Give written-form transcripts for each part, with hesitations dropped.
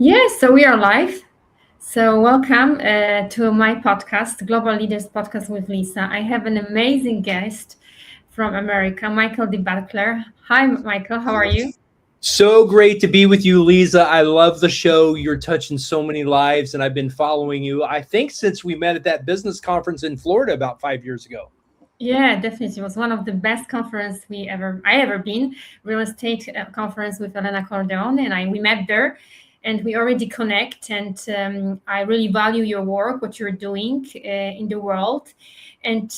Yes, so we are live. So welcome to my podcast, Global Leaders Podcast with Lisa. I have an amazing guest from America, Michael de Butler. Hi, Michael. How are you? So great to be with you, Lisa. I love the show. You're touching so many lives, and I've been following you, I think, since we met at that business conference in Florida about 5 years ago. Yeah, definitely. It was one of the best conference I ever been. Real estate conference with Elena Cordeon, and we met there, and we already connect. And I really value your work, what you're doing in the world. And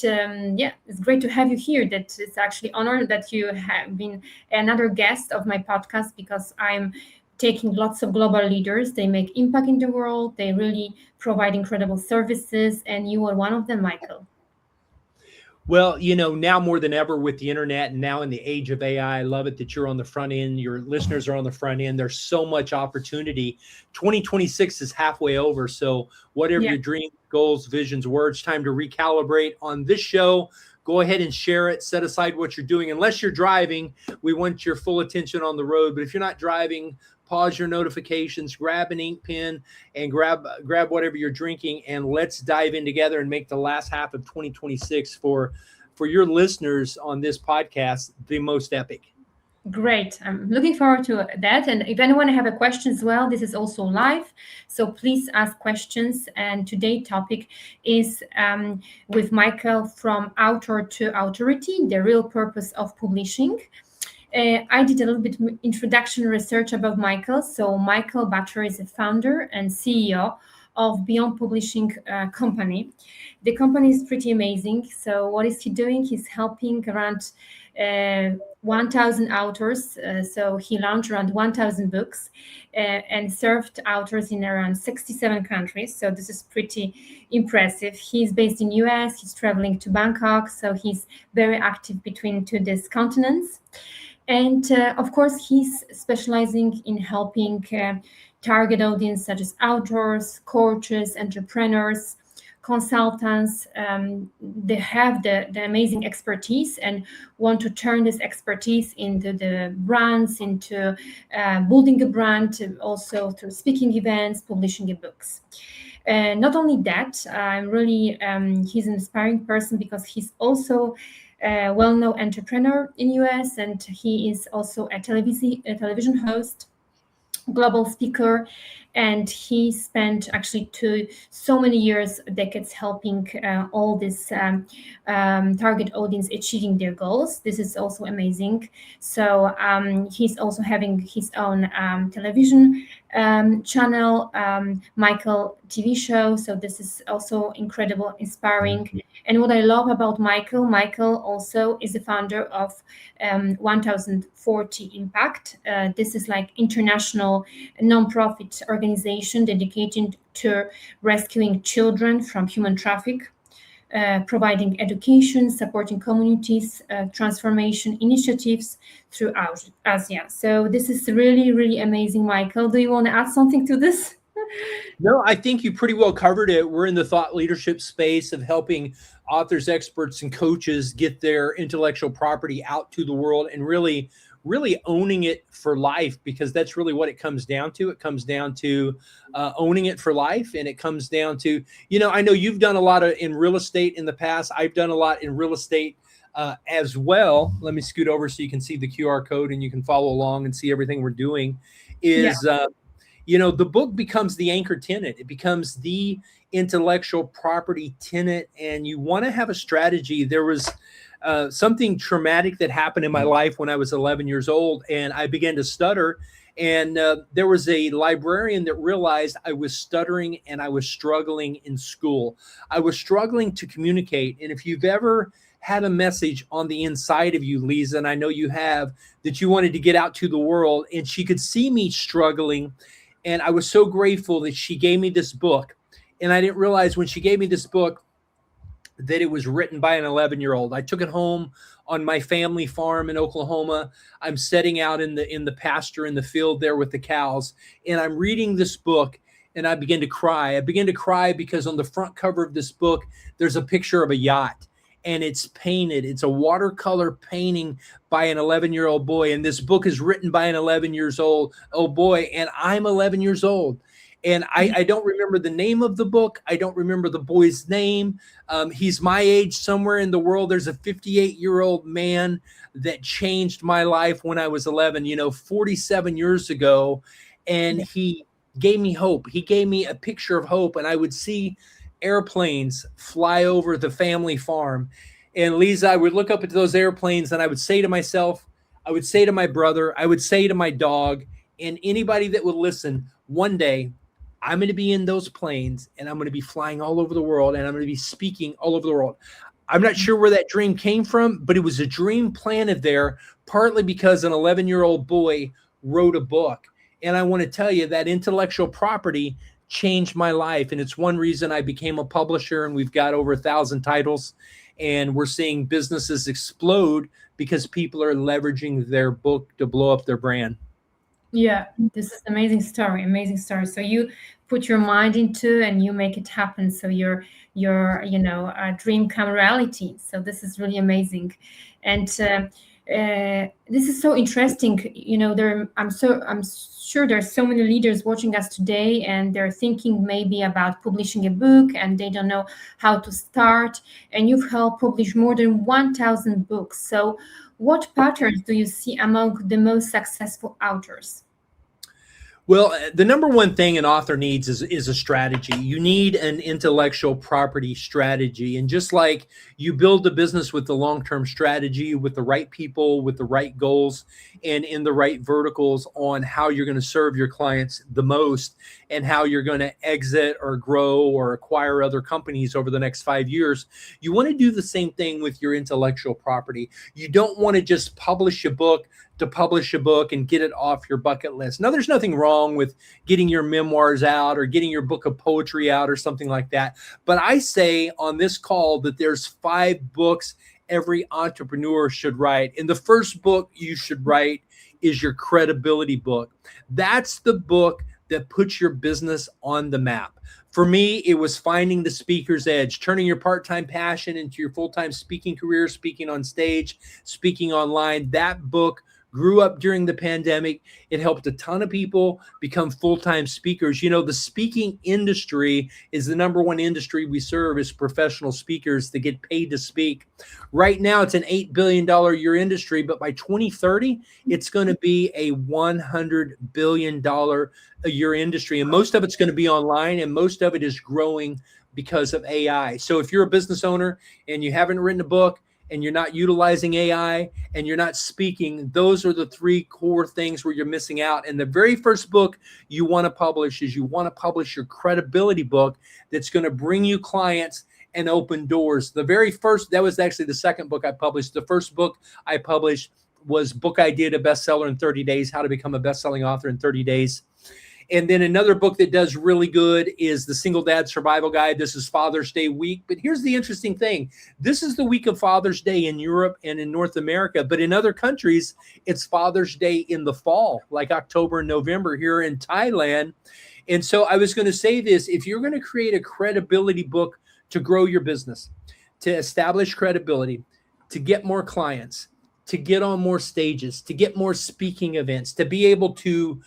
yeah, it's great to have you here. That it's actually honored that you have been another guest of my podcast because I'm taking lots of global leaders. They make impact in the world. They really provide incredible services, and you are one of them, Michael. Well, now more than ever with the internet and now in the age of AI, I love it that you're on the front end. Your listeners are on the front end. There's so much opportunity. 2026 is halfway over. So, whatever Yeah. your dreams, goals, visions were, it's time to recalibrate on this show. Go ahead and share it. Set aside what you're doing. Unless you're driving, we want your full attention on the road. But if you're not driving, pause your notifications, grab an ink pen, and grab whatever you're drinking, and let's dive in together and make the last half of 2026 for your listeners on this podcast the most epic. Great. I'm looking forward to that. And if anyone have a question as well, this is also live. So please ask questions. And today's topic is with Michael from Author to Authority, the real purpose of publishing. I did a little bit introduction research about Michael. So Michael Butler is a founder and CEO of Beyond Publishing company. The company is pretty amazing. So what is he doing? He's helping around 1,000 authors. So he launched around 1,000 books and served authors in around 67 countries. So this is pretty impressive. He's based in US. He's traveling to Bangkok. So he's very active between these continents. And of course, he's specializing in helping target audience such as outdoors, coaches, entrepreneurs, consultants. They have the amazing expertise and want to turn this expertise into the brands, into building a brand, also through speaking events, publishing books. Not only that, I'm really, he's an inspiring person because he's also well-known entrepreneur in US, and he is also a television host, global speaker, and he spent actually so many years, decades, helping all this target audience achieving their goals. This is also amazing. So he's also having his own television channel, Michael TV show. So this is also incredible, inspiring. And what I love about Michael also is the founder of 1040 Impact. This is like international nonprofit organization dedicated to rescuing children from human traffic, providing education, supporting communities, transformation initiatives throughout Asia. So this is really, really amazing, Michael. Do you want to add something to this? No, I think you pretty well covered it. We're in the thought leadership space of helping authors, experts, and coaches get their intellectual property out to the world and really owning it for life, because that's really what it comes down to. It comes down to owning it for life. And it comes down to, I know you've done a lot in real estate in the past. I've done a lot in real estate as well. Let me scoot over so you can see the QR code and you can follow along and see everything we're doing the book becomes the anchor tenant. It becomes the intellectual property tenant, and you want to have a strategy. There was something traumatic that happened in my life when I was 11 years old, and I began to stutter. And there was a librarian that realized I was stuttering and I was struggling in school. I was struggling to communicate. And if you've ever had a message on the inside of you, Lisa, and I know you have, that you wanted to get out to the world, and she could see me struggling. And I was so grateful that she gave me this book. And I didn't realize when she gave me this book that it was written by an 11-year-old. I took it home on my family farm in Oklahoma. I'm setting out in the pasture in the field there with the cows. And I'm reading this book and I began to cry. I began to cry because on the front cover of this book, there's a picture of a yacht. and it's painted. It's a watercolor painting by an 11-year-old boy. And this book is written by an 11-year-old boy. And I'm 11 years old. And I don't remember the name of the book. I don't remember the boy's name. He's my age somewhere in the world. There's a 58-year-old man that changed my life when I was 11, 47 years ago. And he gave me hope. He gave me a picture of hope. And I would see airplanes fly over the family farm. And Lisa, I would look up at those airplanes and I would say to myself, I would say to my brother, I would say to my dog, and anybody that would listen, one day I'm going to be in those planes and I'm going to be flying all over the world and I'm going to be speaking all over the world. I'm not sure where that dream came from, but it was a dream planted there, partly because an 11-year-old boy wrote a book. And I want to tell you that intellectual property changed my life. And it's one reason I became a publisher, and we've got over 1,000 titles, and we're seeing businesses explode because people are leveraging their book to blow up their brand. Yeah, this is amazing story, amazing story. So you put your mind into and you make it happen. So your dream come reality. So this is really amazing, and this is so interesting. I'm sure there's so many leaders watching us today, and they're thinking maybe about publishing a book, and they don't know how to start. And you've helped publish more than 1,000 books. So, what patterns do you see among the most successful authors? Well, the number one thing an author needs is a strategy. You need an intellectual property strategy. And just like you build a business with the long-term strategy, with the right people, with the right goals, and in the right verticals on how you're going to serve your clients the most and how you're going to exit or grow or acquire other companies over the next 5 years, you want to do the same thing with your intellectual property. You don't want to just publish a book to publish a book and get it off your bucket list. Now, there's nothing wrong with getting your memoirs out or getting your book of poetry out or something like that. But I say on this call that there's 5 books every entrepreneur should write. And the first book you should write is your credibility book. That's the book that puts your business on the map. For me, it was Finding the Speaker's Edge, turning your part-time passion into your full-time speaking career, speaking on stage, speaking online. That book grew up during the pandemic. It helped a ton of people become full-time speakers. The speaking industry is the number one industry we serve is professional speakers that get paid to speak. Right now, it's an $8 billion a year industry, but by 2030, it's going to be a $100 billion a year industry. And most of it's going to be online, and most of it is growing because of AI. So if you're a business owner and you haven't written a book, and you're not utilizing AI and you're not speaking, those are the 3 core things where you're missing out. And the very first book you want to publish is you want to publish your credibility book that's going to bring you clients and open doors. The very first, that was actually the second book I published. The first book I published was Book Idea to Bestseller in 30 Days, How to Become a Best-Selling Author in 30 Days. And then another book that does really good is The Single Dad Survival Guide. This is Father's Day week. But here's the interesting thing. This is the week of Father's Day in Europe and in North America. But in other countries, it's Father's Day in the fall, like October and November here in Thailand. And so I was going to say this. If you're going to create a credibility book to grow your business, to establish credibility, to get more clients, to get on more stages, to get more speaking events, to be able to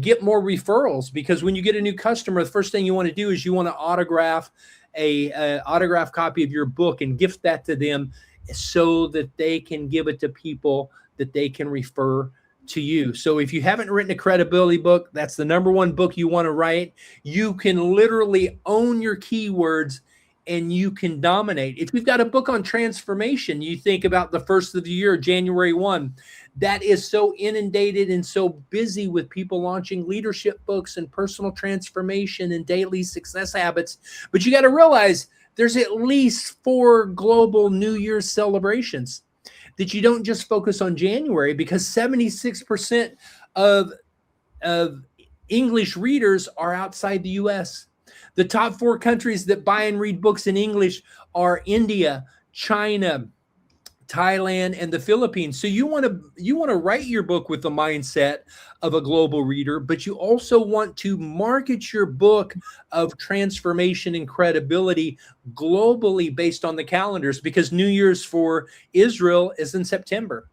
get more referrals. Because when you get a new customer, the first thing you want to do is you want to autograph a autograph copy of your book and gift that to them so that they can give it to people that they can refer to you. So if you haven't written a credibility book, that's the number one book you want to write. You can literally own your keywords and you can dominate. If you've got a book on transformation, you think about the first of the year, January 1, that is so inundated and so busy with people launching leadership books and personal transformation and daily success habits. But you got to realize there's at least 4 global New Year's celebrations that you don't just focus on January, because 76% of English readers are outside the US. The top 4 countries that buy and read books in English are India, China, Thailand, and the Philippines. So you want to write your book with the mindset of a global reader, but you also want to market your book of transformation and credibility globally based on the calendars, because New Year's for Israel is in September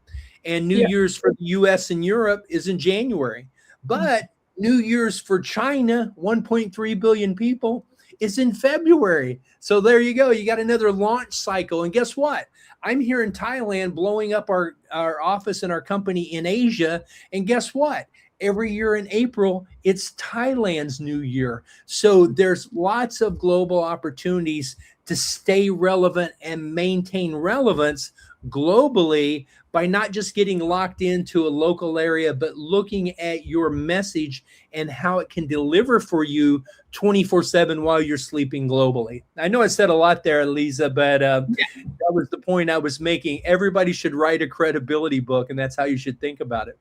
and New Yeah. Year's for the US and Europe is in January. But New Year's for China, 1.3 billion people, is in February. So there you go. You got another launch cycle. And guess what? I'm here in Thailand blowing up our office and our company in Asia. And guess what? Every year in April, it's Thailand's New Year. So there's lots of global opportunities to stay relevant and maintain relevance globally by not just getting locked into a local area, but looking at your message and how it can deliver for you 24/7 while you're sleeping globally. I know I said a lot there, Lisa, but that was the point I was making. Everybody should write a credibility book, and that's how you should think about it.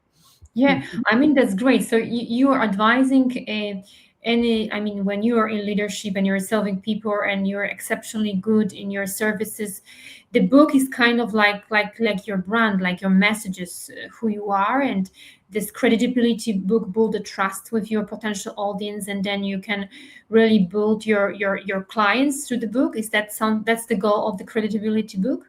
Yeah, I mean, that's great. So you are advising I mean, when you are in leadership and you're serving people and you're exceptionally good in your services, the book is kind of like your brand, like your messages, who you are, and this credibility book build a trust with your potential audience, and then you can really build your clients through the book. Is that that's the goal of the credibility book?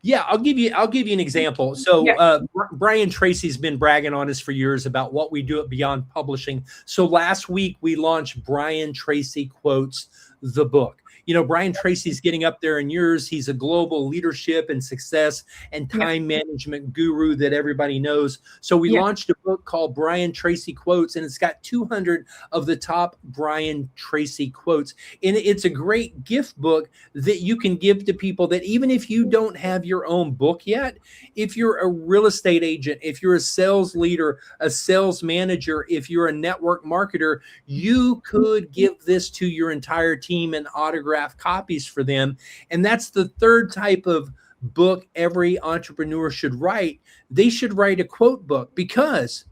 Yeah, I'll give you an example. Yeah, So Brian Tracy's been bragging on us for years about what we do at Beyond Publishing. So last week we launched Brian Tracy Quotes, the book. You know, Brian Tracy's getting up there in years. He's a global leadership and success and yeah, time management guru that everybody knows. So we yeah, launched a book called Brian Tracy Quotes, and it's got 200 of the top Brian Tracy quotes. And it's a great gift book that you can give to people, that even if you don't have your own book yet, if you're a real estate agent, if you're a sales leader, a sales manager, if you're a network marketer, you could give this to your entire team and autograph copies for them. And that's the third type of book every entrepreneur should write. They should write a quote book, because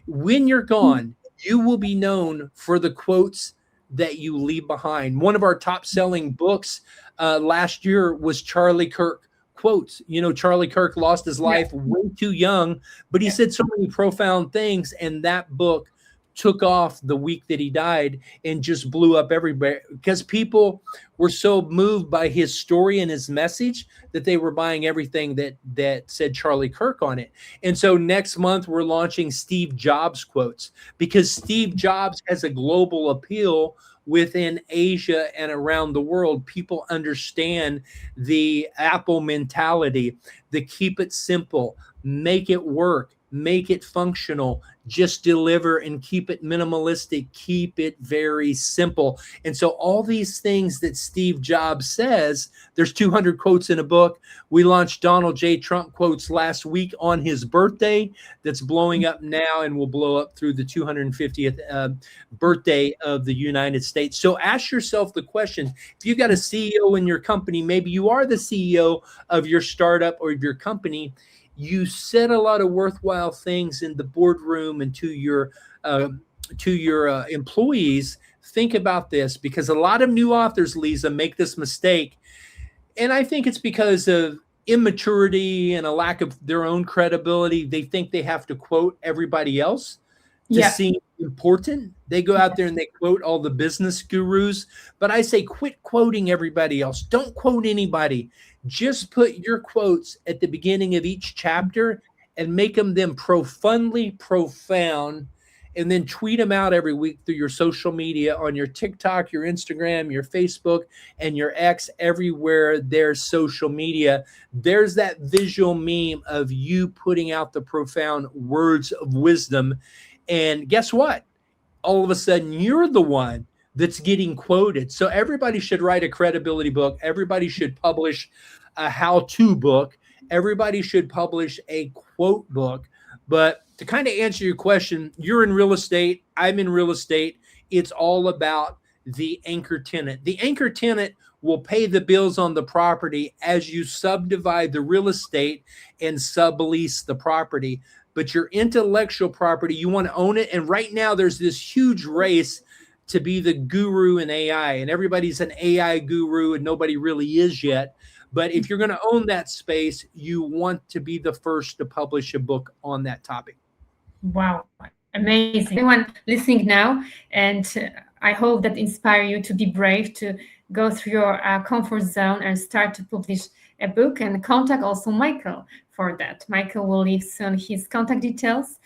when you're gone, you will be known for the quotes that you leave behind. One of our top selling books last year was Charlie Kirk quotes. You know, Charlie Kirk lost his yeah, life way too young, but he yeah. said so many profound things, and that book took off the week that he died and just blew up everywhere, because people were so moved by his story and his message that they were buying everything that said Charlie Kirk on it. And so next month we're launching Steve Jobs quotes, because Steve Jobs has a global appeal within Asia and around the world. People understand the Apple mentality, the keep it simple, make it work, make it functional, just deliver, and keep it minimalistic, keep it very simple. And so all these things that Steve Jobs says, there's 200 quotes in a book. We launched Donald J. Trump quotes last week on his birthday. That's blowing up now and will blow up through the 250th birthday of the United States. So ask yourself the question, if you've got a CEO in your company, maybe you are the CEO of your startup or of your company, you said a lot of worthwhile things in the boardroom and to your employees. Think about this, because a lot of new authors, Lisa, make this mistake, and I think it's because of immaturity and a lack of their own credibility. They think they have to quote everybody else to Yeah. seem important. They go out there and they quote all the business gurus. But I say, quit quoting everybody else. Don't quote anybody. Just put your quotes at the beginning of each chapter and make them profoundly profound, and then tweet them out every week through your social media, on your TikTok, your Instagram, your Facebook, and your X. Everywhere there's social media, there's that visual meme of you putting out the profound words of wisdom. And guess what? All of a sudden, you're the one that's getting quoted. So everybody should write a credibility book. Everybody should publish a how-to book. Everybody should publish a quote book. But to kind of answer your question, you're in real estate, I'm in real estate. It's all about the anchor tenant. The anchor tenant will pay the bills on the property as you subdivide the real estate and sublease the property. But your intellectual property, you want to own it. And right now there's this huge race to be the guru in AI, and everybody's an AI guru and nobody really is yet. But if you're going to own that space, you want to be the first to publish a book on that topic. Wow, amazing. Everyone listening now, and I hope that inspire you to be brave, to go through your comfort zone and start to publish a book, and contact also Michael for that. Michael will leave soon his contact details.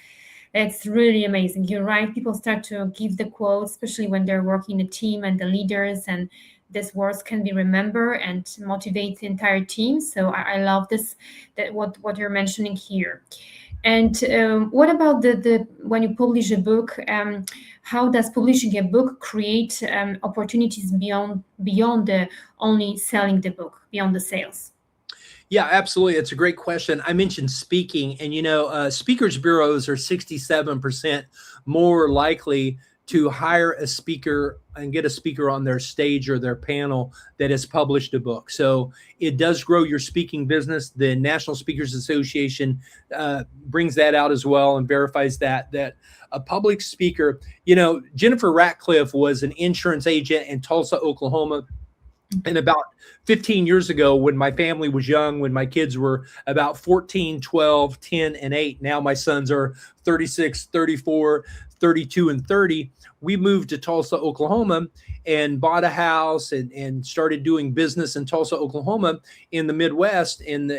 It's really amazing. You're right. People start to give the quotes, especially when they're working in a team and the leaders, and these words can be remembered and motivate the entire team. So I love this, that what you're mentioning here. And what about the when you publish a book? How does publishing a book create opportunities beyond the only selling the book, beyond the sales? Yeah, absolutely. It's a great question. I mentioned speaking, and speakers bureaus are 67% more likely to hire a speaker and get a speaker on their stage or their panel that has published a book. So it does grow your speaking business. The National Speakers Association brings that out as well and verifies that a public speaker, Jennifer Ratcliffe was an insurance agent in Tulsa, Oklahoma. And about 15 years ago, when my family was young, when my kids were about 14, 12, 10, and 8, now my sons are 36, 34, 32, and 30, we moved to Tulsa, Oklahoma, and bought a house and started doing business in Tulsa, Oklahoma in the Midwest. And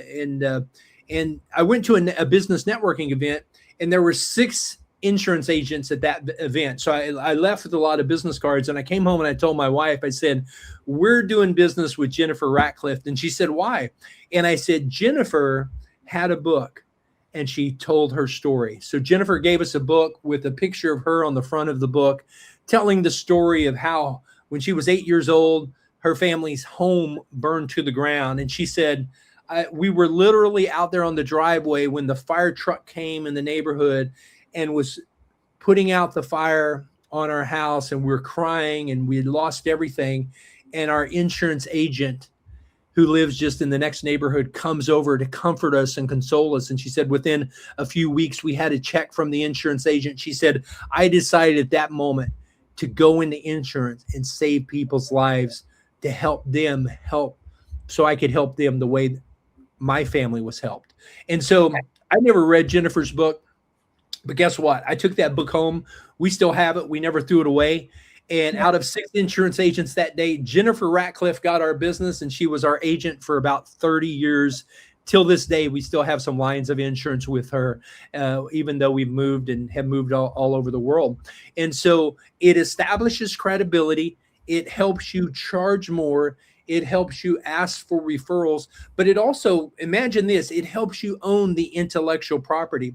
I went to a business networking event, and there were 6 insurance agents at that event. So I left with a lot of business cards, and I came home and I told my wife, I said, we're doing business with Jennifer Ratcliffe. And she said, why? And I said, Jennifer had a book, and she told her story. So Jennifer gave us a book with a picture of her on the front of the book, telling the story of how when she was 8 years old, her family's home burned to the ground. And she said, we were literally out there on the driveway when the fire truck came in the neighborhood and was putting out the fire on our house, and we're crying and we had lost everything. And our insurance agent, who lives just in the next neighborhood, comes over to comfort us and console us. And she said, within a few weeks, we had a check from the insurance agent. She said, I decided at that moment to go into insurance and save people's lives, to help so I could help them the way my family was helped. And so I never read Jennifer's book. But guess what? I took that book home. We still have it. We never threw it away. And out of 6 insurance agents that day, Jennifer Ratcliffe got our business, and she was our agent for about 30 years. Till this day, we still have some lines of insurance with her, even though we've moved and have moved all over the world. And so it establishes credibility. It helps you charge more. It helps you ask for referrals, but it also, imagine this, it helps you own the intellectual property.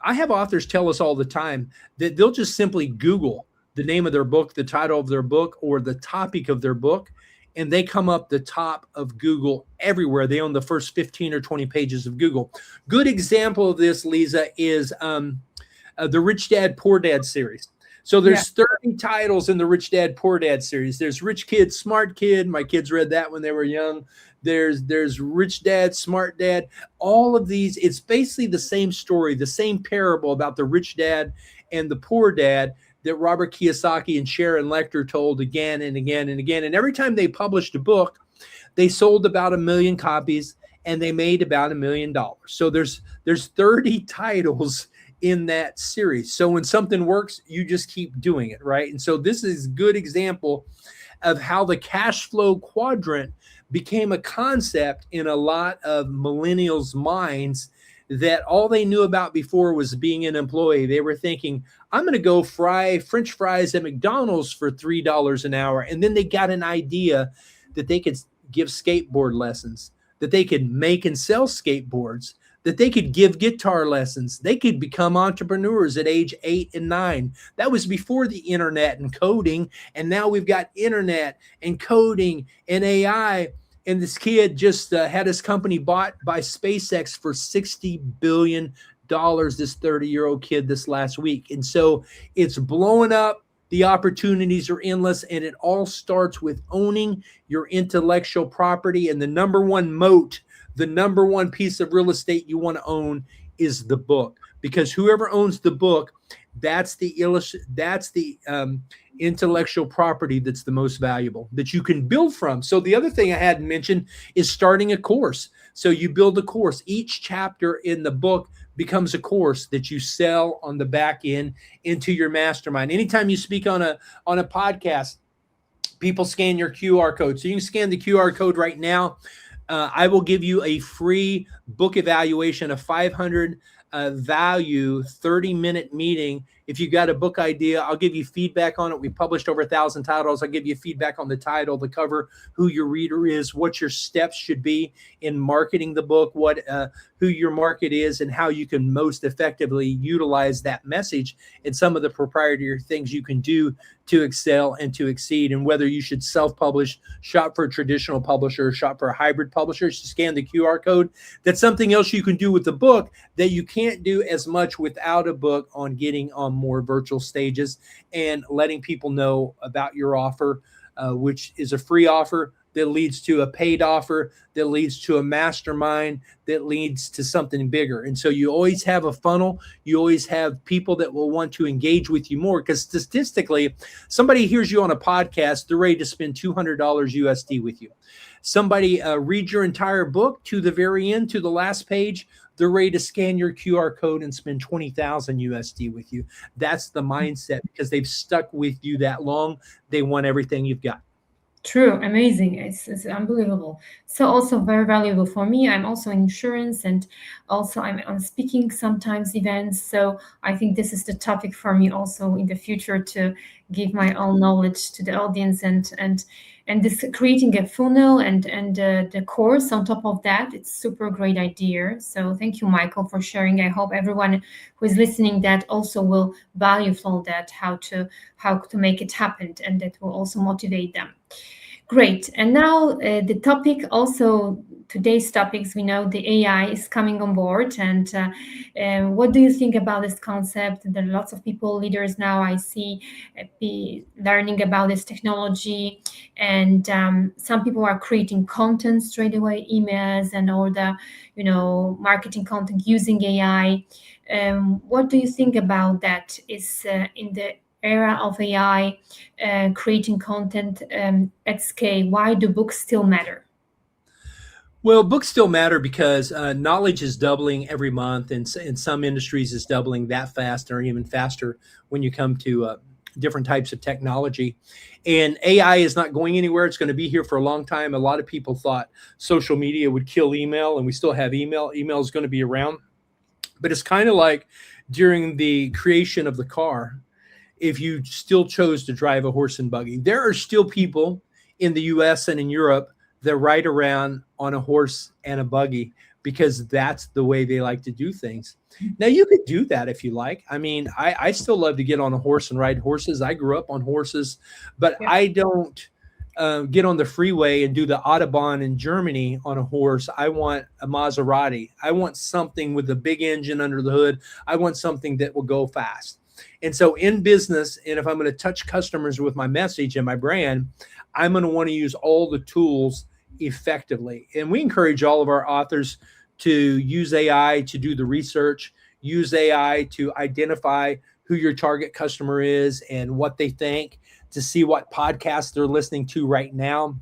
I have authors tell us all the time that they'll just simply Google the name of their book, the title of their book, or the topic of their book, and they come up the top of Google everywhere. They own the first 15 or 20 pages of Google. Good example of this, Lisa, is the Rich Dad, Poor Dad series. So there's 30 titles in the Rich Dad, Poor Dad series. There's Rich Kid, Smart Kid. My kids read that when they were young. There's Rich Dad, Smart Dad. All of these, it's basically the same story, the same parable about the rich dad and the poor dad that Robert Kiyosaki and Sharon Lechter told again and again and again. And every time they published a book, they sold about 1 million copies and they made about $1 million. So there's 30 titles in that series. So when something works, you just keep doing it, right? And so this is a good example of how the cash flow quadrant became a concept in a lot of millennials' minds, that all they knew about before was being an employee. They were thinking, I'm going to go fry French fries at McDonald's for $3 an hour. And then they got an idea that they could give skateboard lessons, that they could make and sell skateboards, that they could give guitar lessons. They could become entrepreneurs at age 8 and 9. That was before the internet and coding. And now we've got internet and coding and AI. And this kid just had his company bought by SpaceX for $60 billion, this 30-year-old kid this last week. And so it's blowing up. The opportunities are endless. And it all starts with owning your intellectual property. And the number one moat, the number one piece of real estate you want to own is the book, because whoever owns the book That's the intellectual property that's the most valuable that you can build from. So the other thing I hadn't mentioned is starting a course. So you build a course. Each chapter in the book becomes a course that you sell on the back end into your mastermind. Anytime you speak on a podcast, people scan your QR code. So you can scan the QR code right now. I will give you a free book evaluation, a 500 value 30-minute meeting. If you got a book idea, I'll give you feedback on it. We published over 1,000 titles. I'll give you feedback on the title, the cover, who your reader is, what your steps should be in marketing the book, who your market is, and how you can most effectively utilize that message, and some of the proprietary things you can do to excel and to exceed, and whether you should self-publish, shop for a traditional publisher, shop for a hybrid publisher. So scan the QR code. That's something else you can do with the book that you can't do as much without a book, on getting on more virtual stages and letting people know about your offer, which is a free offer that leads to a paid offer, that leads to a mastermind, that leads to something bigger. And so you always have a funnel. You always have people that will want to engage with you more, because statistically, somebody hears you on a podcast, they're ready to spend $200 USD with you. Somebody reads your entire book to the very end, to the last page, they're ready to scan your QR code and spend 20,000 USD with you. That's the mindset, because they've stuck with you that long. They want everything you've got. True, amazing. It's unbelievable. So also very valuable for me. I'm also in insurance, and also I'm on speaking sometimes events. So I think this is the topic for me also in the future, to give my own knowledge to the audience, and this creating a funnel and the course on top of that. It's super great idea. So thank you, Michael, for sharing. I hope everyone who is listening that also will value from that, how to make it happen, and that will also motivate them. Great. And now the topic, also today's topics, we know the AI is coming on board. And what do you think about this concept? There are lots of people, leaders now I see, be learning about this technology. And some people are creating content straight away, emails and all the, marketing content using AI. What do you think about that? Is in the era of AI, creating content at scale, why do books still matter? Well, books still matter because knowledge is doubling every month, and in some industries is doubling that fast, or even faster when you come to different types of technology. And AI is not going anywhere. It's going to be here for a long time. A lot of people thought social media would kill email, and we still have email. Email is going to be around. But it's kind of like during the creation of the car, if you still chose to drive a horse and buggy. There are still people in the US and in Europe that ride around on a horse and a buggy, because that's the way they like to do things. Now, you could do that if you like. I mean, I still love to get on a horse and ride horses. I grew up on horses, but Yeah. I don't get on the freeway and do the Autobahn in Germany on a horse. I want a Maserati. I want something with a big engine under the hood. I want something that will go fast. And so in business, and if I'm going to touch customers with my message and my brand, I'm going to want to use all the tools effectively. And we encourage all of our authors to use AI to do the research, use AI to identify who your target customer is and what they think, to see what podcasts they're listening to right now,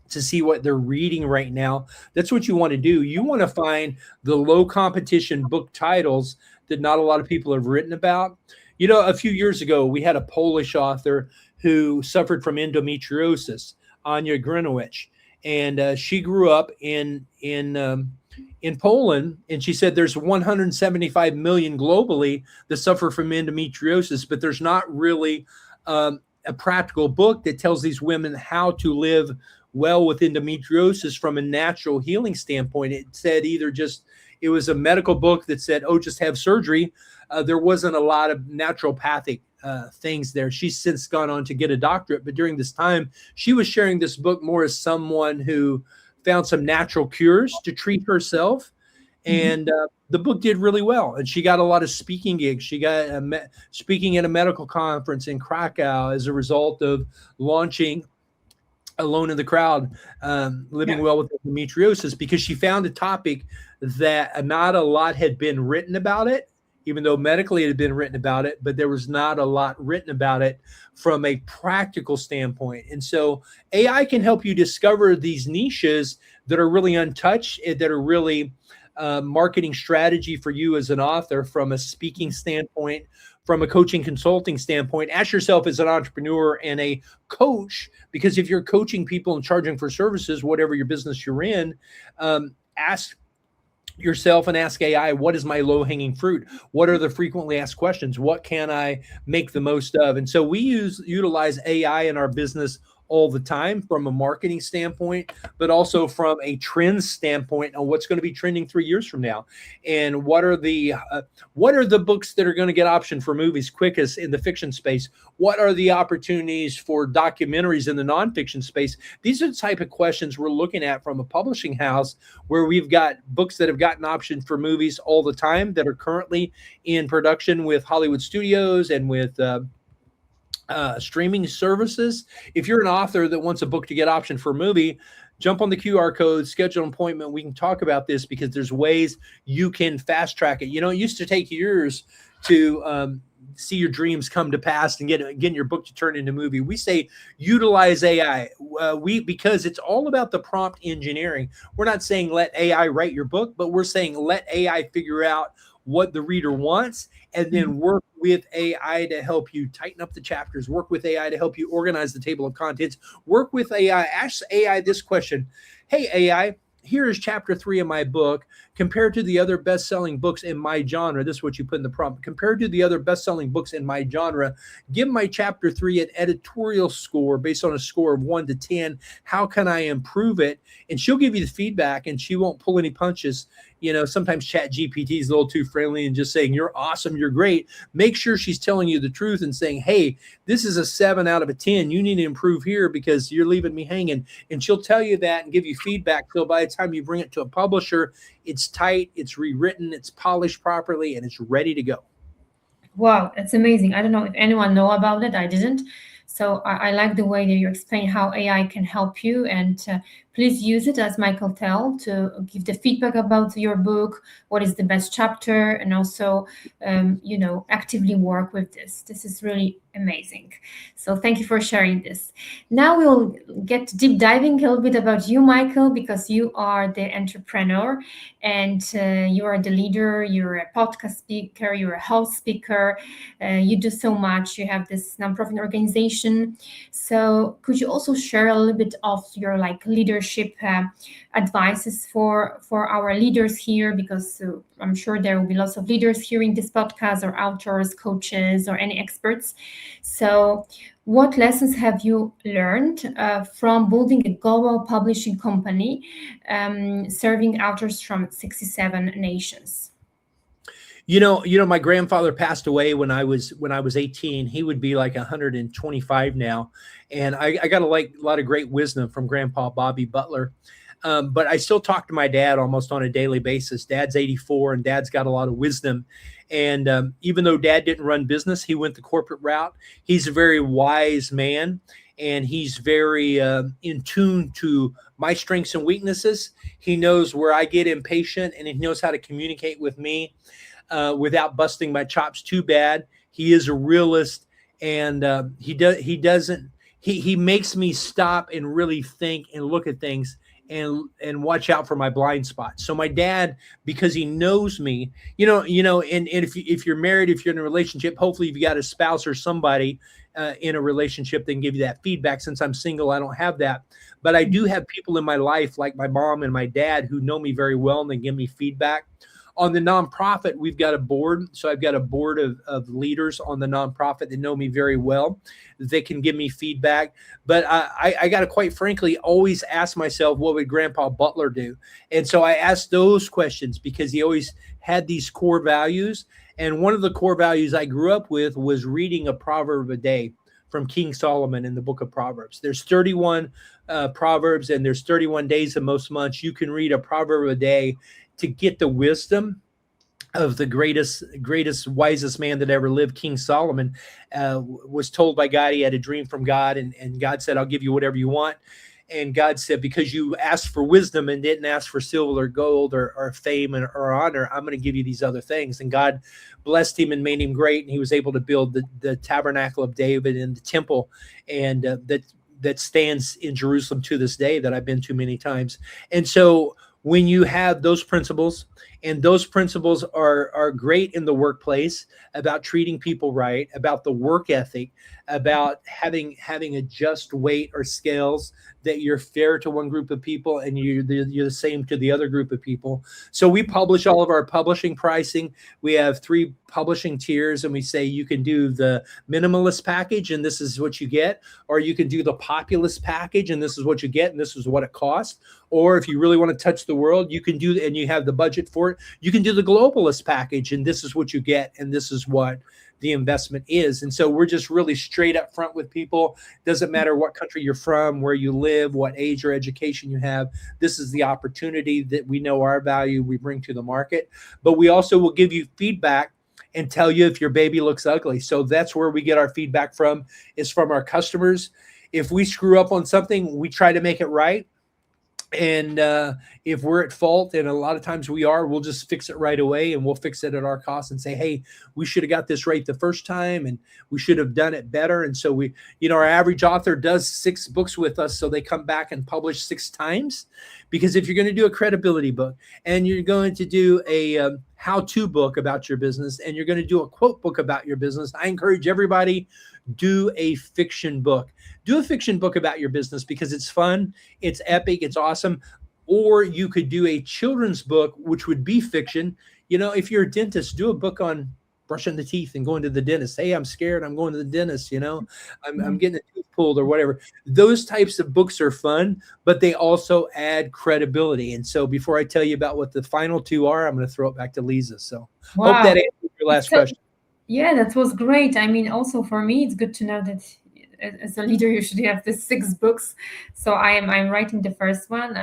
to see what they're reading right now. That's what you want to do. You want to find the low competition book titles that not a lot of people have written about. A few years ago, we had a Polish author who suffered from endometriosis, Anya Grinowicz, and she grew up in Poland, and she said there's 175 million globally that suffer from endometriosis, but there's not really a practical book that tells these women how to live well with endometriosis from a natural healing standpoint. It said it was a medical book that said, oh, just have surgery. There wasn't a lot of naturopathic things there. She's since gone on to get a doctorate, but during this time, she was sharing this book more as someone who found some natural cures to treat herself. And the book did really well. And she got a lot of speaking gigs. She got speaking at a medical conference in Krakow as a result of launching Alone in the Crowd, Living Well with Endometriosis, because she found a topic that not a lot had been written about it even though medically it had been written about it, but there was not a lot written about it from a practical standpoint. And so AI can help you discover these niches that are really untouched, that are really marketing strategy for you as an author from a speaking standpoint, from a coaching consulting standpoint. Ask yourself as an entrepreneur and a coach, because if you're coaching people and charging for services, whatever your business you're in, ask yourself and ask AI, what is my low hanging fruit? What are the frequently asked questions? What can I make the most of? And so we utilize AI in our business all the time from a marketing standpoint, but also from a trend standpoint on what's going to be trending 3 years from now, and what are the books that are going to get optioned for movies quickest in the fiction space. What are the opportunities for documentaries in the nonfiction space? These are the type of questions we're looking at from a publishing house, where we've got books that have gotten optioned for movies all the time that are currently in production with Hollywood studios and with streaming services. If you're an author that wants a book to get optioned for a movie, jump on the QR code, schedule an appointment. We can talk about this, because there's ways you can fast track it. You know, it used to take years to see your dreams come to pass and get your book to turn into a movie. We say utilize AI. Because it's all about the prompt engineering. We're not saying let AI write your book, but we're saying let AI figure out what the reader wants, and then work with AI to help you tighten up the chapters, work with AI to help you organize the table of contents, work with AI, ask AI this question. Hey, AI, here is chapter 3 of my book. Compared to the other best-selling books in my genre, this is what you put in the prompt. Compared to the other best-selling books in my genre, give my chapter 3 an editorial score based on a score of 1 to 10. How can I improve it? And she'll give you the feedback, and she won't pull any punches. You know, sometimes Chat GPT is a little too friendly and just saying, you're awesome, you're great. Make sure she's telling you the truth and saying, hey, this is a 7 out of a 10. You need to improve here because you're leaving me hanging. And she'll tell you that and give you feedback. So by the time you bring it to a publisher, it's tight, it's rewritten, it's polished properly, and it's ready to go. Wow, that's amazing. I don't know if anyone know about it. I didn't. So I like the way that you explain how AI can help you, and please use it, as Michael tell, to give the feedback about your book, what is the best chapter, and also, actively work with this. This is really amazing. So thank you for sharing this. Now we'll get deep diving a little bit about you, Michael, because you are the entrepreneur, and you are the leader, you're a podcast speaker, you're a health speaker, you do so much, you have this nonprofit organization. So could you also share a little bit of your leadership advices for our leaders here, because I'm sure there will be lots of leaders hearing this podcast, or authors, coaches, or any experts. So what lessons have you learned from building a global publishing company, serving authors from 67 nations? You know, my grandfather passed away when I was 18. He would be like 125 now, and I got a lot of great wisdom from Grandpa Bobby Butler. But I still talk to my dad almost on a daily basis. Dad's 84, and Dad's got a lot of wisdom. And even though Dad didn't run business, he went the corporate route. He's a very wise man, and he's very in tune to my strengths and weaknesses. He knows where I get impatient, and he knows how to communicate with me without busting my chops too bad. He is a realist, and he makes me stop and really think and look at things and watch out for my blind spots. So my dad, because he knows me, and if you're married, if you're in a relationship, hopefully you've got a spouse or somebody in a relationship that can give you that feedback. Since I'm single, I don't have that, but I do have people in my life like my mom and my dad who know me very well, and they give me feedback. On the nonprofit, we've got a board. So I've got a board of leaders on the nonprofit that know me very well. They can give me feedback. But I got to, quite frankly, always ask myself, what would Grandpa Butler do? And so I asked those questions because he always had these core values. And one of the core values I grew up with was reading a proverb a day from King Solomon in the book of Proverbs. There's 31 Proverbs, and there's 31 days in most months. You can read a proverb a day to get the wisdom of the greatest, wisest man that ever lived. King Solomon was told by God he had a dream from God, and God said, I'll give you whatever you want. And God said, because you asked for wisdom and didn't ask for silver or gold or fame or honor, I'm going to give you these other things. And God blessed him and made him great. And he was able to build the tabernacle of David and the temple, and that stands in Jerusalem to this day, that I've been to many times. And so when you have those principles, and those principles are great in the workplace, about treating people right, about the work ethic, about having a just weight or scales, that you're fair to one group of people and you're the same to the other group of people. So we publish all of our publishing pricing. We have 3 publishing tiers, and we say you can do the minimalist package and this is what you get, or you can do the populist package and this is what you get and this is what it costs. Or if you really want to touch the world, you can do, and you have the budget for it, you can do the globalist package and this is what you get and this is what the investment is. And so we're just really straight up front with people. Doesn't matter what country you're from, where you live, what age or education you have. This is the opportunity that we know our value we bring to the market. But we also will give you feedback and tell you if your baby looks ugly. So that's where we get our feedback from, is from our customers. If we screw up on something, we try to make it right. And if we're at fault, and a lot of times we are, we'll just fix it right away, and we'll fix it at our cost and say, hey, we should have got this right the first time and we should have done it better. And so we, our average author does 6 books with us. So they come back and publish 6 times, because if you're going to do a credibility book and you're going to do a how-to book about your business and you're going to do a quote book about your business, I encourage everybody, do a fiction book. Do a fiction book about your business, because it's fun, it's epic, it's awesome. Or you could do a children's book, which would be fiction. If you're a dentist, do a book on brushing the teeth and going to the dentist. Hey, I'm scared, I'm going to the dentist, I'm getting a tooth pulled or whatever. Those types of books are fun, but they also add credibility. And so before I tell you about what the final 2 are, I'm going to throw it back to Lisa. So Wow. Hope that answers your last question. Yeah, that was great. I mean, also for me, it's good to know that as a leader, you should have the 6 books. So I'm writing the first one,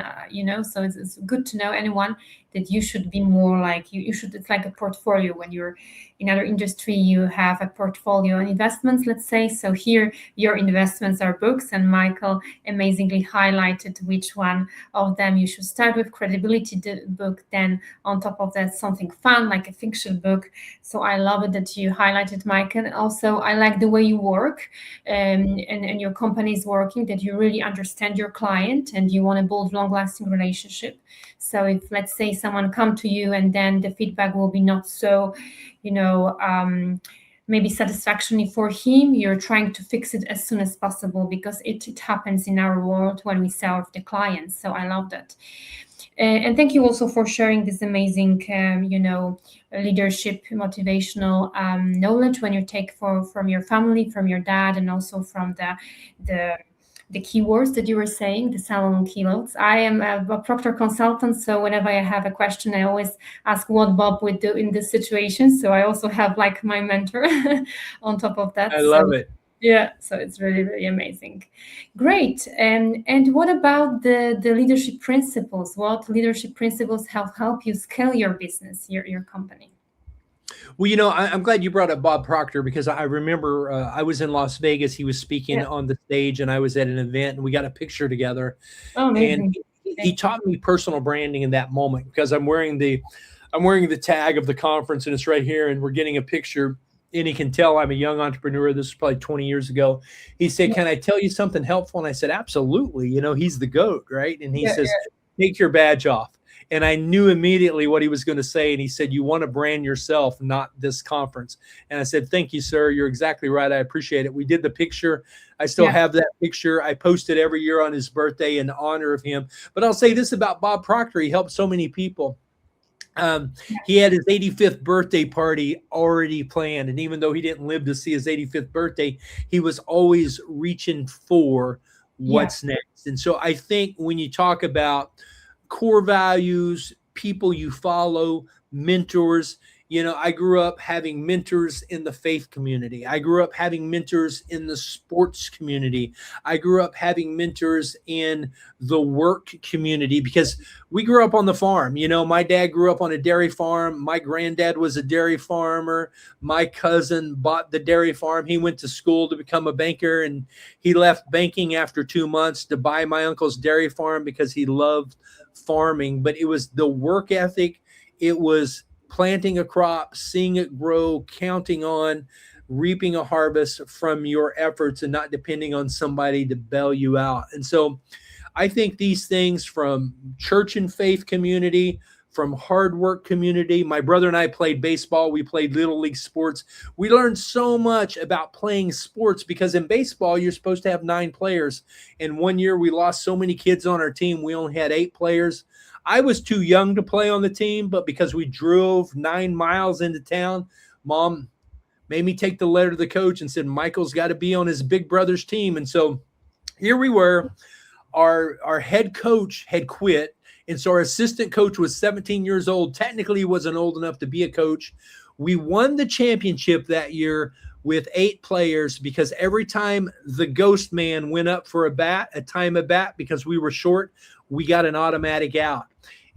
so it's good to know, anyone, that you should be more like you should. It's like a portfolio. When you're in other industry, you have a portfolio and investments, let's say. So here your investments are books, and Michael amazingly highlighted which one of them you should start with. Credibility book, then on top of that something fun like a fiction book. So I love it that you highlighted, Michael. Also, I like the way you work and your company is working, that you really understand your client and you want to build long-lasting relationship. So if, let's say, someone come to you and then the feedback will be not so, maybe satisfactory for him, you're trying to fix it as soon as possible, because it happens in our world when we serve the clients. So I love that. And thank you also for sharing this amazing, leadership, motivational knowledge when you take from your family, from your dad, and also from the keywords that you were saying, the Salomon keynotes. I am a Proctor consultant, so whenever I have a question, I always ask what Bob would do in this situation. So I also have like my mentor on top of that. I love it. Yeah, so it's really, really amazing. Great. And what about the leadership principles? What leadership principles help you scale your business, your company? Well, I'm glad you brought up Bob Proctor, because I remember I was in Las Vegas. He was speaking on the stage, and I was at an event, and we got a picture together. Oh, amazing. And he taught me personal branding in that moment, because I'm wearing the tag of the conference, and it's right here, and we're getting a picture. And he can tell I'm a young entrepreneur. This was probably 20 years ago. He said, "Can I tell you something helpful?" And I said, "Absolutely." He's the GOAT, right? And he says, "Take your badge off." And I knew immediately what he was going to say. And he said, "You want to brand yourself, not this conference." And I said, "Thank you, sir. You're exactly right. I appreciate it." We did the picture. I still have that picture. I post it every year on his birthday in honor of him. But I'll say this about Bob Proctor. He helped so many people. He had his 85th birthday party already planned. And even though he didn't live to see his 85th birthday, he was always reaching for what's next. And so I think when you talk about core values, people you follow, mentors, I grew up having mentors in the faith community. I grew up having mentors in the sports community. I grew up having mentors in the work community because we grew up on the farm. My dad grew up on a dairy farm. My granddad was a dairy farmer. My cousin bought the dairy farm. He went to school to become a banker, and he left banking after 2 months to buy my uncle's dairy farm because he loved farming. But it was the work ethic. It was planting a crop, seeing it grow, counting on reaping a harvest from your efforts and not depending on somebody to bail you out. And so I think these things from church and faith community, from hard work community. My brother and I played baseball. We played little league sports. We learned so much about playing sports because in baseball, you're supposed to have 9 players. And one year we lost so many kids on our team, we only had 8 players. I was too young to play on the team, but because we drove 9 miles into town, Mom made me take the letter to the coach and said, Michael's got to be on his big brother's team. And so here we were. Our head coach had quit. And so our assistant coach was 17 years old. Technically, he wasn't old enough to be a coach. We won the championship that year with 8 players because every time the ghost man went up for a time of bat, because we were short, we got an automatic out.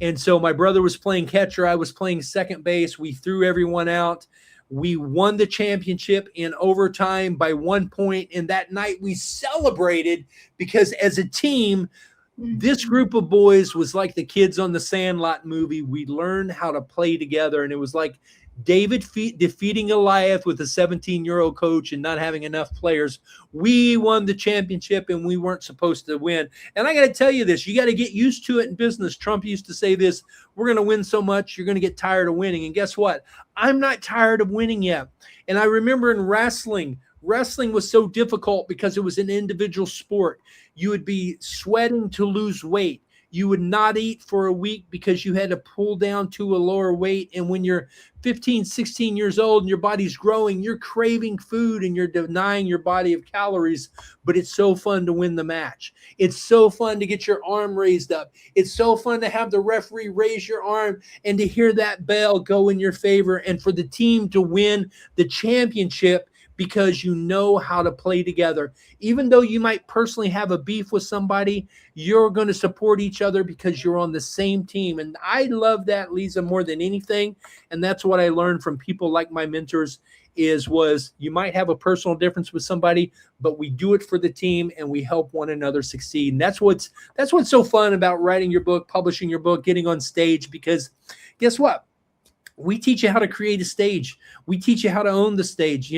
And so my brother was playing catcher. I was playing second base. We threw everyone out. We won the championship in overtime by 1 point. And that night we celebrated because as a team, this group of boys was like the kids on the Sandlot movie. We learned how to play together. And it was like David defeating Goliath with a 17-year-old coach and not having enough players. We won the championship and we weren't supposed to win. And I got to tell you this, you got to get used to it in business. Trump used to say this, we're going to win so much, you're going to get tired of winning. And guess what? I'm not tired of winning yet. And I remember in wrestling was so difficult because it was an individual sport. You would be sweating to lose weight. You would not eat for a week because you had to pull down to a lower weight. And when you're 15, 16 years old and your body's growing, you're craving food and you're denying your body of calories. But it's so fun to win the match. It's so fun to get your arm raised up. It's so fun to have the referee raise your arm and to hear that bell go in your favor and for the team to win the championship because you know how to play together. Even though you might personally have a beef with somebody, you're going to support each other because you're on the same team. And I love that, Lisa, more than anything. And that's what I learned from people like my mentors was you might have a personal difference with somebody, but we do it for the team and we help one another succeed. And that's what's so fun about writing your book, publishing your book, getting on stage, because guess what? We teach you how to create a stage. We teach you how to own the stage.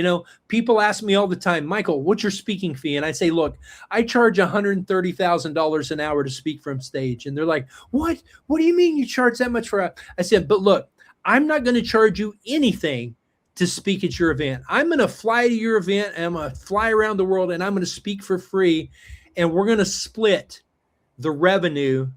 People ask me all the time, Michael, what's your speaking fee? And I say, look, I charge $130,000 an hour to speak from stage. And they're like, what? What do you mean you charge that much for? I said, but look, I'm not going to charge you anything to speak at your event. I'm going to fly to your event and I'm going to fly around the world and I'm going to speak for free. And we're going to split the revenue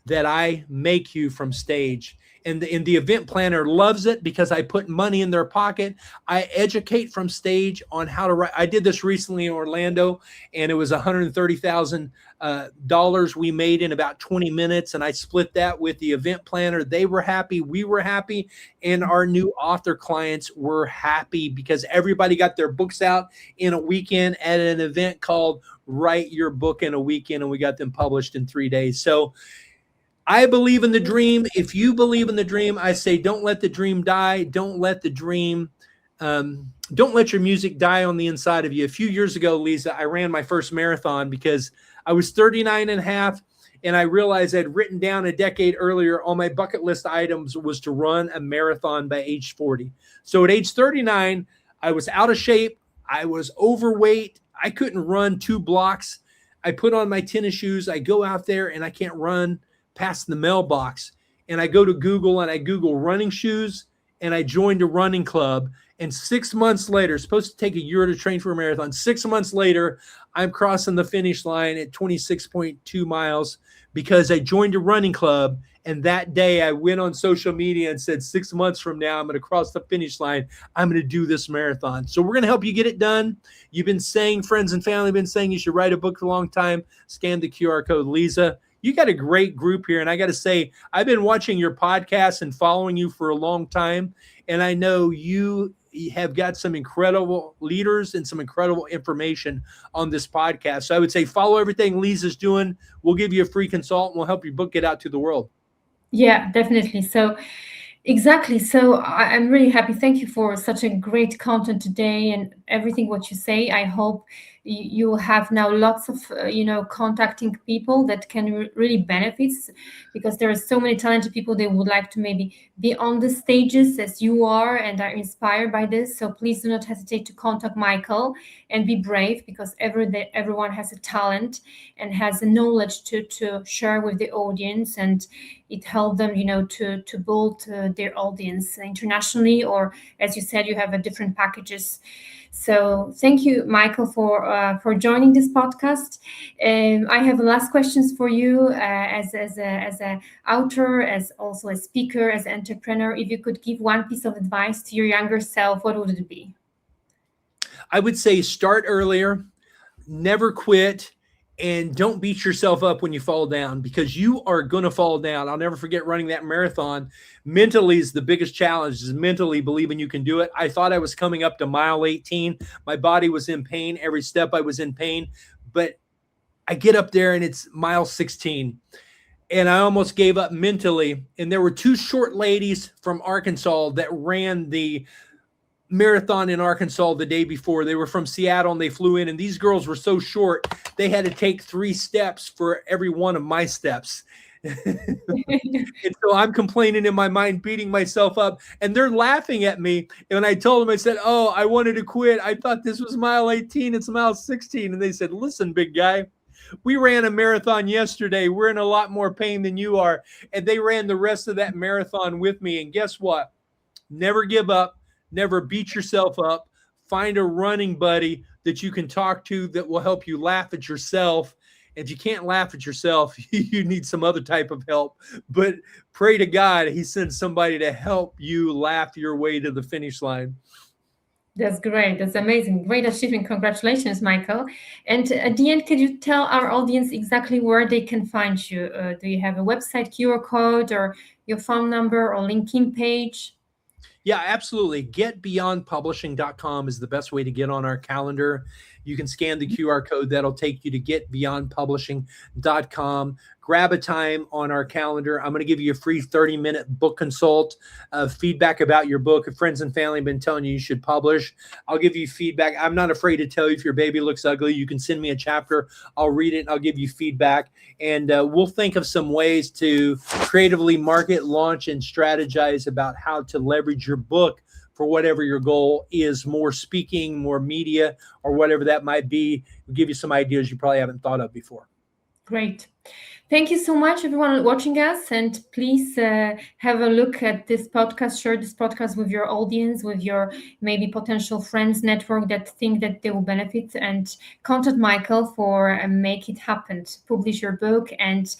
that I make you from stage. And the event planner loves it because I put money in their pocket. I educate from stage on how to write. I did this recently in Orlando, and it was $130,000 we made in about 20 minutes. And I split that with the event planner. They were happy. We were happy. And our new author clients were happy because everybody got their books out in a weekend at an event called Write Your Book in a Weekend. And we got them published in 3 days. So I believe in the dream. If you believe in the dream, I say, don't let the dream die. Don't let your music die on the inside of you. A few years ago, Lisa, I ran my first marathon because I was 39 and a half. And I realized I'd written down a decade earlier on my bucket list items was to run a marathon by age 40. So at age 39, I was out of shape. I was overweight. I couldn't run 2 blocks. I put on my tennis shoes. I go out there and I can't run past the mailbox, and I go to Google and I Google running shoes and I joined a running club. And 6 months later, it's supposed to take a year to train for a marathon. 6 months later, I'm crossing the finish line at 26.2 miles because I joined a running club. And that day I went on social media and said, 6 months from now, I'm going to cross the finish line. I'm going to do this marathon. So we're going to help you get it done. You've been saying, friends and family have been saying you should write a book for a long time. Scan the QR code, Lisa. You got a great group here. And I got to say, I've been watching your podcast and following you for a long time. And I know you have got some incredible leaders and some incredible information on this podcast. So I would say follow everything Lisa's doing. We'll give you a free consult and we'll help your book get out to the world. Yeah, definitely. So exactly. So I'm really happy. Thank you for such a great content today and everything what you say. I hope you will have now lots of contacting people that can really benefit, because there are so many talented people they would like to maybe be on the stages as you are and are inspired by this. So please do not hesitate to contact Michael and be brave, because everyone has a talent and has a knowledge to share with the audience, and it helped them to build their audience internationally, or as you said, you have a different packages. So thank you, Michael, for joining this podcast. I have last questions for you, as a author, as also a speaker, as an entrepreneur. If you could give one piece of advice to your younger self, what would it be? I would say start earlier, never quit, and don't beat yourself up when you fall down, because you are going to fall down. I'll never forget running that marathon. Mentally is the biggest challenge, is mentally believing you can do it. I thought I was coming up to mile 18. My body was in pain. Every step I was in pain, but I get up there and it's mile 16. And I almost gave up mentally. And there were two short ladies from Arkansas that ran the marathon in Arkansas the day before. They were from Seattle and they flew in, and these girls were so short they had to take 3 steps for every one of my steps. And so I'm complaining in my mind, beating myself up, and they're laughing at me. And when I told them, I said, "Oh, I wanted to quit. I thought this was mile 18. It's mile 16." And they said, "Listen, big guy, we ran a marathon yesterday. We're in a lot more pain than you are." And they ran the rest of that marathon with me. And guess what? Never give up. Never beat yourself up. Find a running buddy that you can talk to that will help you laugh at yourself. If you can't laugh at yourself, you need some other type of help. But pray to God he sends somebody to help you laugh your way to the finish line. That's great. That's amazing. Great achievement. Congratulations, Michael. And at the end, could you tell our audience exactly where they can find you? Do you have a website, QR code, or your phone number, or LinkedIn page? Yeah, absolutely. Getbeyondpublishing.com is the best way to get on our calendar. You can scan the QR code. That'll take you to getbeyondpublishing.com. Grab a time on our calendar. I'm going to give you a free 30-minute book consult, feedback about your book. If friends and family have been telling you should publish, I'll give you feedback. I'm not afraid to tell you if your baby looks ugly. You can send me a chapter. I'll read it and I'll give you feedback. And we'll think of some ways to creatively market, launch, and strategize about how to leverage your book for whatever your goal is, more speaking, more media, or whatever that might be. We'll give you some ideas you probably haven't thought of before. Great. Thank you so much, everyone watching us. And please have a look at this podcast. Share this podcast with your audience, with your maybe potential friends network that think that they will benefit. And contact Michael for make it happen. Publish your book. And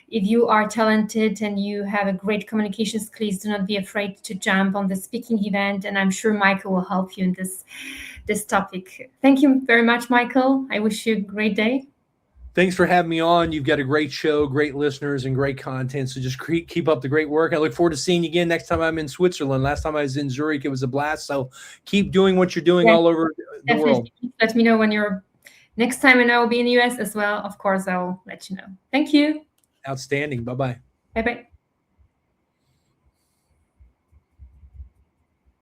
if you are talented and you have a great communication skills, do not be afraid to jump on the speaking event. And I'm sure Michael will help you in this topic. Thank you very much, Michael. I wish you a great day. Thanks for having me on. You've got a great show, great listeners, and great content. So just keep up the great work. I look forward to seeing you again next time I'm in Switzerland. Last time I was in Zurich, it was a blast. So keep doing what you're doing all over the world. Let me know when you're next time, and I will be in the US as well. Of course, I'll let you know. Thank you. Outstanding. Bye-bye. Bye-bye.